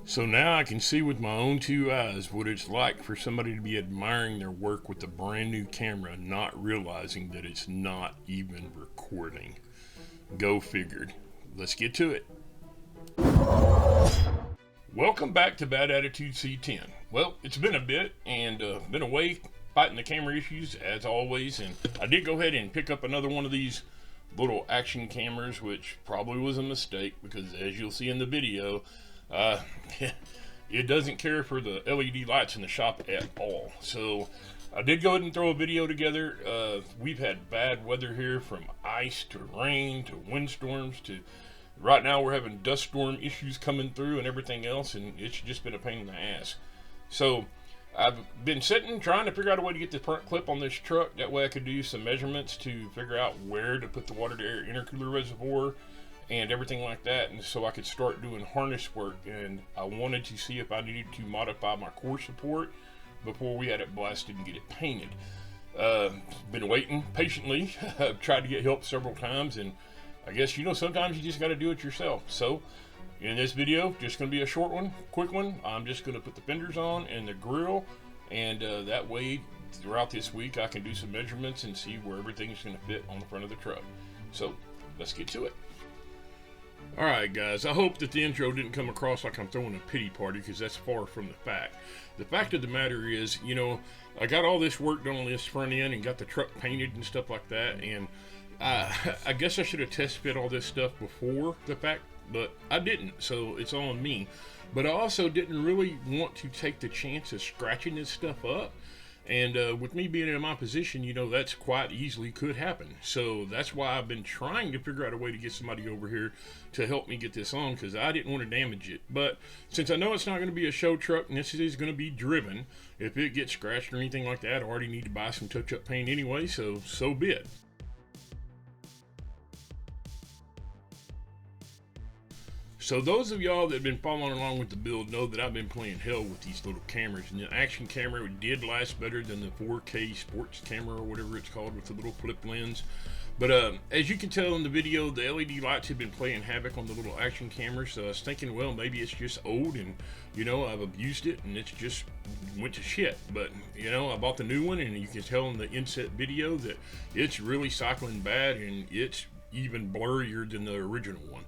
So now I can see with my own two eyes what it's like for somebody to be admiring their work with a brand new camera, not realizing that it's not even recording. Go figured. Let's get to it. Welcome back to Bad Attitude C10. Well, it's been a bit and been away fighting the camera issues as always, and I did go ahead and pick up another one of these little action cameras, which probably was a mistake because as you'll see in the video, it doesn't care for the LED lights in the shop at all. So I did go ahead and throw a video together. We've had bad weather here, from ice to rain to windstorms to right now we're having dust storm issues coming through and everything else, and it's just been a pain in the ass. So I've been sitting trying to figure out a way to get the front clip on this truck. That way I could do some measurements to figure out where to put the water to air intercooler reservoir and everything like that, and so I could start doing harness work. And I wanted to see if I needed to modify my core support before we had it blasted and get it painted. Been waiting patiently. I've tried to get help several times, and I guess sometimes you just got to do it yourself. So in this video, just going to be a short one, quick one. I'm just going to put the fenders on and the grill, and that way throughout this week I can do some measurements and see where everything's going to fit on the front of the truck. So let's get to it. Alright guys, I hope that the intro didn't come across like I'm throwing a pity party, because that's far from the fact. The fact of the matter is, I got all this work done on this front end and got the truck painted and stuff like that, and I guess I should have test fit all this stuff before the fact, but I didn't, so it's on me. But I also didn't really want to take the chance of scratching this stuff up. And with me being in my position, that's quite easily could happen. So that's why I've been trying to figure out a way to get somebody over here to help me get this on, because I didn't want to damage it. But since I know it's not going to be a show truck and this is going to be driven, if it gets scratched or anything like that, I already need to buy some touch-up paint anyway, so be it. So those of y'all that have been following along with the build know that I've been playing hell with these little cameras, and the action camera did last better than the 4K sports camera or whatever it's called with the little flip lens. But as you can tell in the video, the LED lights have been playing havoc on the little action camera, so I was thinking, well, maybe it's just old and I've abused it and it's just went to shit. But I bought the new one, and you can tell in the inset video that it's really cycling bad, and it's even blurrier than the original one.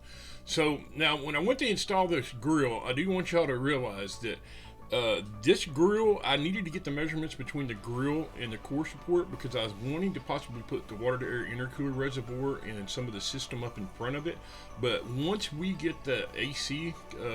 So now when I went to install this grill, I do want y'all to realize that this grill, I needed to get the measurements between the grill and the core support, because I was wanting to possibly put the water to air intercooler reservoir and some of the system up in front of it. But once we get the AC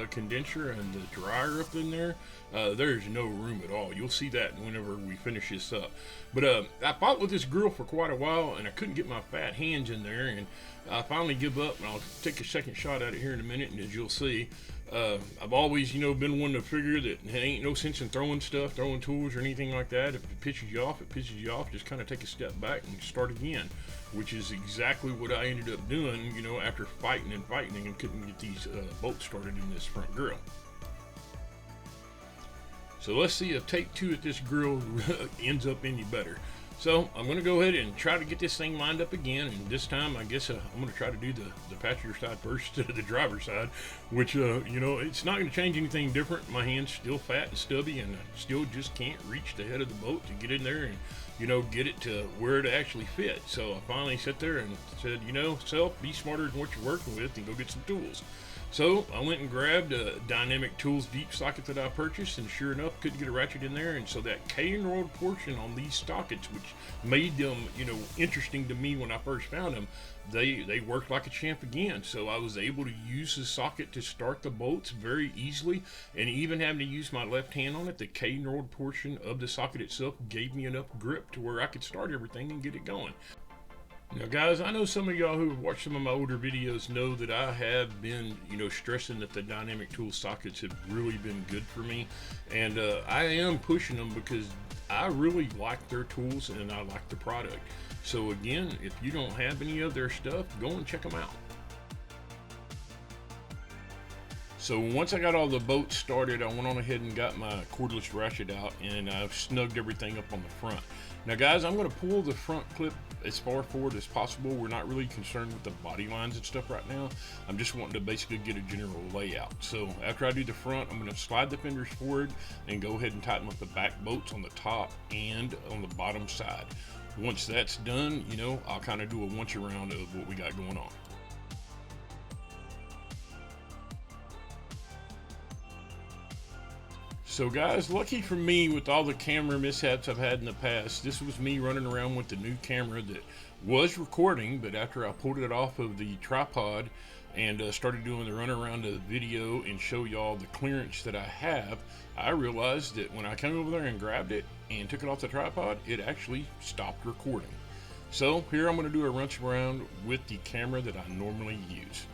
condenser and the dryer up in there, there's no room at all. You'll see that whenever we finish this up. But I fought with this grill for quite a while, and I couldn't get my fat hands in there, and I finally give up, and I'll take a second shot at it here in a minute, and as you'll see, I've always, been one to figure that there ain't no sense in throwing tools or anything like that. If it pisses you off, it pisses you off. Just kind of take a step back and start again, which is exactly what I ended up doing, after fighting and couldn't get these bolts started in this front grill. So let's see if take two at this grill ends up any better. So I'm going to go ahead and try to get this thing lined up again, and this time I guess I'm going to try to do the passenger side first instead of the driver's side, which it's not going to change anything different. My hand's still fat and stubby, and I still just can't reach the head of the boat to get in there and get it to where it actually fits. So I finally sat there and said, self, be smarter than what you're working with and go get some tools. So I went and grabbed a Dynamic Tools deep socket that I purchased, and sure enough, couldn't get a ratchet in there. And so that K-enrolled portion on these sockets, which made them, interesting to me when I first found them, they worked like a champ again. So I was able to use the socket to start the bolts very easily, and even having to use my left hand on it, the K-enrolled portion of the socket itself gave me enough grip to where I could start everything and get it going. Now guys, I know some of y'all who have watched some of my older videos know that I have been, stressing that the Dynamic Tool sockets have really been good for me. And I am pushing them because I really like their tools and I like the product. So again, if you don't have any of their stuff, go and check them out. So once I got all the bolts started, I went on ahead and got my cordless ratchet out, and I've snugged everything up on the front. Now guys, I'm going to pull the front clip as far forward as possible. We're not really concerned with the body lines and stuff right now. I'm just wanting to basically get a general layout. So after I do the front, I'm going to slide the fenders forward and go ahead and tighten up the back bolts on the top and on the bottom side. Once that's done, you know, I'll kind of do a once around of what we got going on. So guys, lucky for me, with all the camera mishaps I've had in the past, this was me running around with the new camera that was recording, but after I pulled it off of the tripod and started doing the run around of the video and show y'all the clearance that I have, I realized that when I came over there and grabbed it and took it off the tripod, it actually stopped recording. So here I'm going to do a rinse around with the camera that I normally use.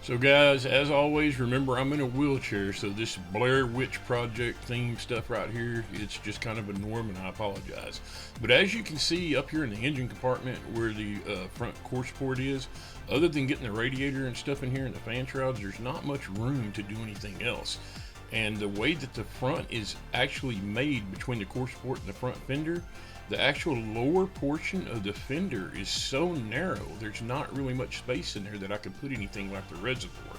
So guys, as always, remember I'm in a wheelchair, so this Blair Witch Project theme stuff right here, it's just kind of a norm, and I apologize. But as you can see up here in the engine compartment where the front core support is, other than getting the radiator and stuff in here and the fan shrouds, there's not much room to do anything else. And the way that the front is actually made between the core support and the front fender, the actual lower portion of the fender is so narrow, there's not really much space in there that I could put anything like the reservoir.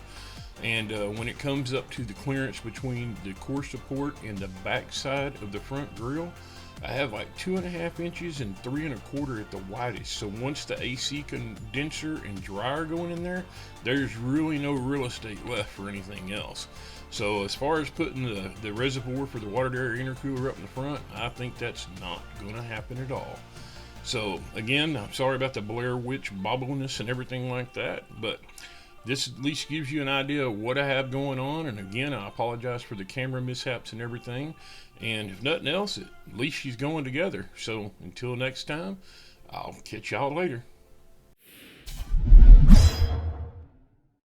And when it comes up to the clearance between the core support and the back side of the front grille, I have like 2.5 inches and 3 1/4 at the widest. So once the AC condenser and dryer going in there, there's really no real estate left for anything else. So as far as putting the reservoir for the water air intercooler up in the front, I think that's not going to happen at all. So again, I'm sorry about the Blair Witch bobbliness and everything like that, but this at least gives you an idea of what I have going on. And again, I apologize for the camera mishaps and everything. And if nothing else, at least she's going together. So until next time, I'll catch y'all later.